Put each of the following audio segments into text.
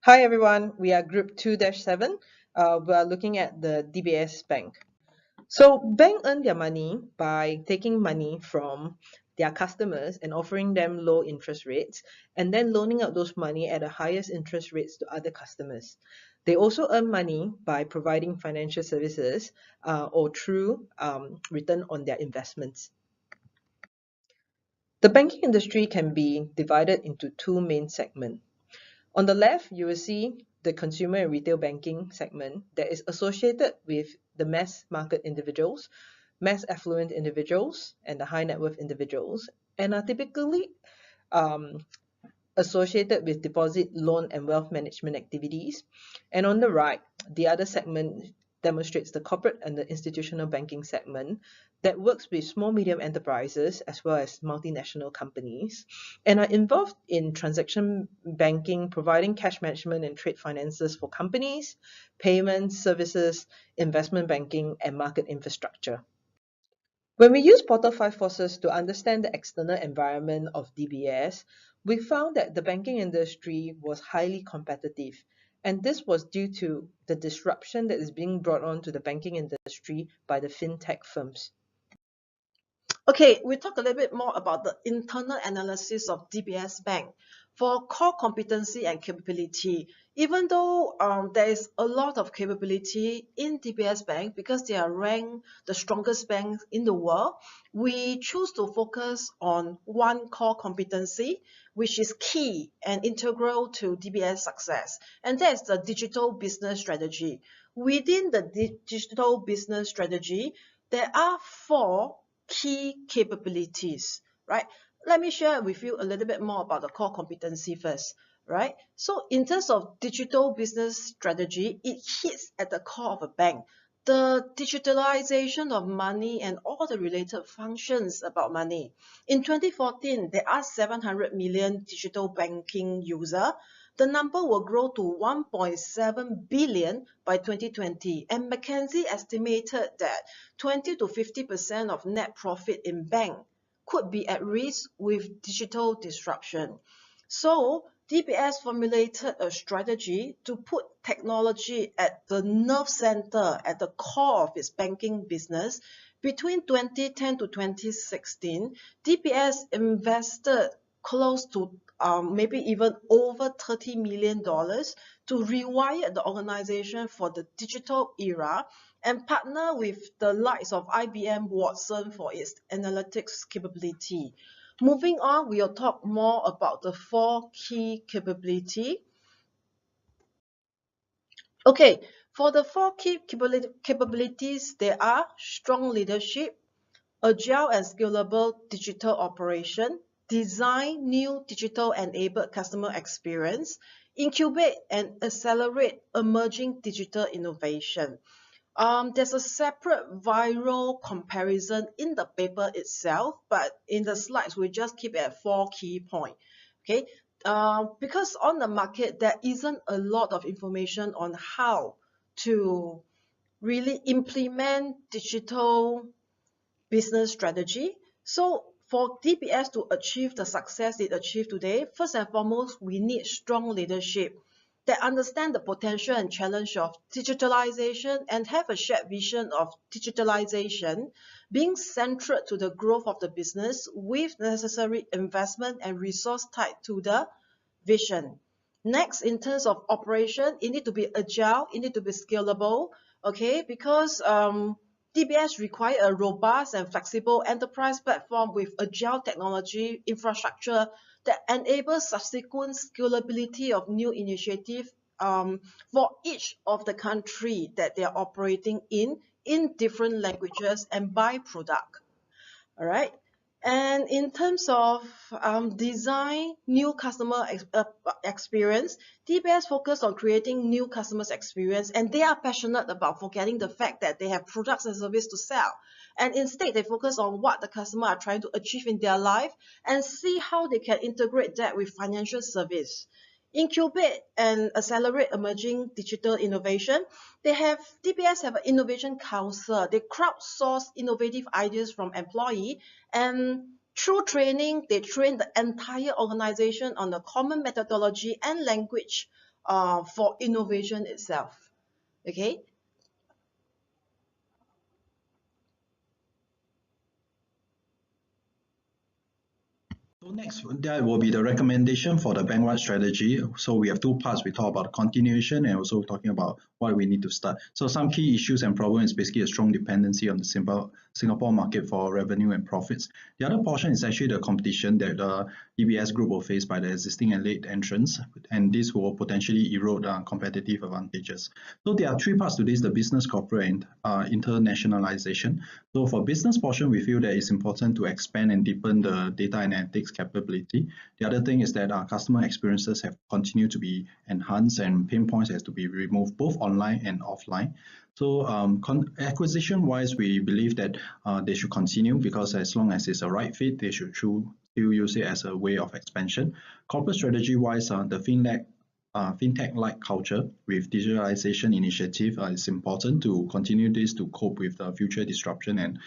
Hi everyone, we are Group 2-7. We are looking at the DBS Bank. So bank earn their money by taking money from their customers and offering them low interest rates and then loaning out those money at the highest interest rates to other customers. They also earn money by providing financial services or through return on their investments. The banking industry can be divided into two main segments. On the left, you will see the consumer and retail banking segment that is associated with the mass market individuals, mass affluent individuals, and the high net worth individuals, and are typically um, associated with deposit, loan, and wealth management activities. And on the right, the other segment demonstrates the corporate and the institutional banking segment that works with small medium enterprises as well as multinational companies and are involved in transaction banking, providing cash management and trade finances for companies, payments, services, investment banking, and market infrastructure. When we use Portal 5 Forces to understand the external environment of DBS, we found that the banking industry was highly competitive, and this was due to the disruption that is being brought on to the banking industry by the fintech firms. Okay, we talk a little bit more about the internal analysis of DBS Bank. For core competency and capability, even though there is a lot of capability in DBS Bank because they are ranked the strongest bank in the world, we choose to focus on one core competency, which is key and integral to DBS success, and that is the digital business strategy. Within the digital business strategy, there are four key capabilities, right? Let me share with you a little bit more about the core competency first, right? So in terms of digital business strategy, it hits at the core of a bank. The digitalization of money and all the related functions about money. In 2014, there are 700 million digital banking users. The number will grow to 1.7 billion by 2020, and McKinsey estimated that 20 to 50% of net profit in bank could be at risk with digital disruption. So DBS formulated a strategy to put technology at the nerve center, at the core of its banking business. Between 2010 to 2016, DBS invested close to maybe even over $30 million to rewire the organization for the digital era and partner with the likes of IBM Watson for its analytics capability. Moving on, we'll talk more about the four key capability. Okay, for the four key capabilities, there are strong leadership, agile and scalable digital operation, design new digital enabled customer experience, incubate and accelerate emerging digital innovation. There's a separate viral comparison in the paper itself, but in the slides, we just keep it at four key points. Okay, because on the market, there isn't a lot of information on how to really implement digital business strategy. So for DBS to achieve the success it achieved today, first and foremost, we need strong leadership that understand the potential and challenge of digitalization and have a shared vision of digitalization being central to the growth of the business with necessary investment and resource tied to the vision. Next, in terms of operation, it need to be agile, it need to be scalable, okay, because DBS require a robust and flexible enterprise platform with agile technology infrastructure that enables subsequent scalability of new initiative for each of the country that they are operating in different languages and by product. All right. And in terms of design new customer experience, DBS focus on creating new customers experience, and they are passionate about forgetting the fact that they have products and service to sell. And instead, they focus on what the customer are trying to achieve in their life and see how they can integrate that with financial service. Incubate and accelerate emerging digital innovation. DBS have an innovation council. They crowdsource innovative ideas from employee, and through training, they train the entire organization on a common methodology and language for innovation itself. Okay. So next, that will be the recommendation for the bank-wide strategy. So we have two parts. We talk about continuation and also talking about what we need to start. So some key issues and problems is basically a strong dependency on the Singapore market for revenue and profits. The other portion is actually the competition that the DBS Group will face by the existing and late entrants, and this will potentially erode competitive advantages. So there are three parts to this: the business, corporate, and internationalization. So for business portion, we feel that it's important to expand and deepen the data analytics capability. The other thing is that our customer experiences have continued to be enhanced and pain points has to be removed both online and offline. So acquisition-wise, we believe that they should continue because as long as it's a right fit, they should still use it as a way of expansion. Corporate strategy-wise, the fintech-like culture with digitalization initiative is important to continue this to cope with future disruption and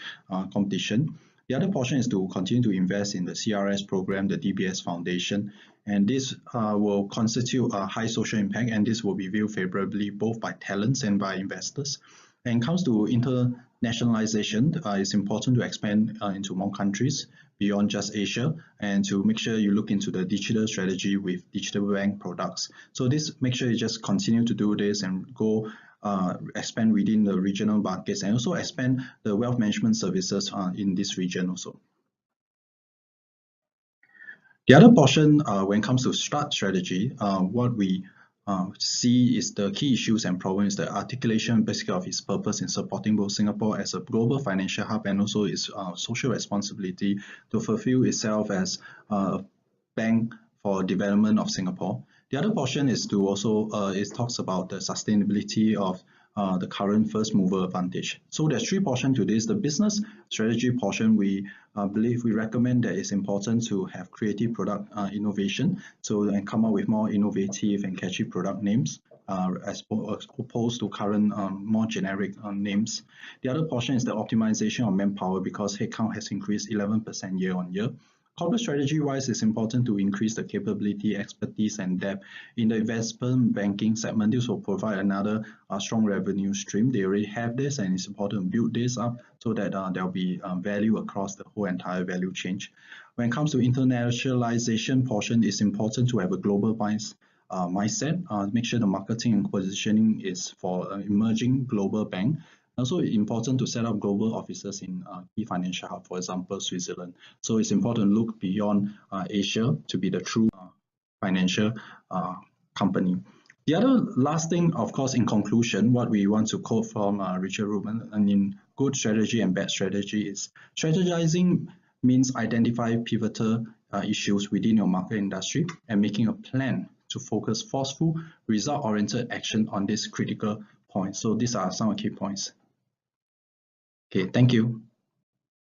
competition. The other portion is to continue to invest in the CRS program, the DBS Foundation, and this will constitute a high social impact, and this will be viewed favorably both by talents and by investors. And comes to internationalization, it's important to expand into more countries beyond just Asia and to make sure you look into the digital strategy with digital bank products. So this make sure you just continue to do this and go expand within the regional markets and also expand the wealth management services in this region also. The other portion when it comes to start strategy, what we see is the key issues and problems, the articulation basically of its purpose in supporting both Singapore as a global financial hub and also its social responsibility to fulfill itself as a bank for development of Singapore. The other portion is to also, it talks about the sustainability of the current first mover advantage. So there's three portions to this. The business strategy portion, we we recommend that it's important to have creative product innovation, and come up with more innovative and catchy product names as opposed to current more generic names. The other portion is the optimization of manpower because headcount has increased 11% year on year. Corporate strategy-wise, it's important to increase the capability, expertise, and depth in the investment banking segment. This will provide another strong revenue stream. They already have this, and it's important to build this up so that there will be value across the whole entire value chain. When it comes to internationalization portion, it's important to have a global mindset. Make sure the marketing and positioning is for an emerging global bank. Also important to set up global offices in key financial hub, for example, Switzerland. So it's important to look beyond Asia to be the true financial company. The other last thing, of course, in conclusion, what we want to quote from Richard Rubin, and in good strategy and bad strategy is strategizing means identify pivotal issues within your market industry and making a plan to focus forceful, result-oriented action on this critical point. So these are some key points. Okay, thank you.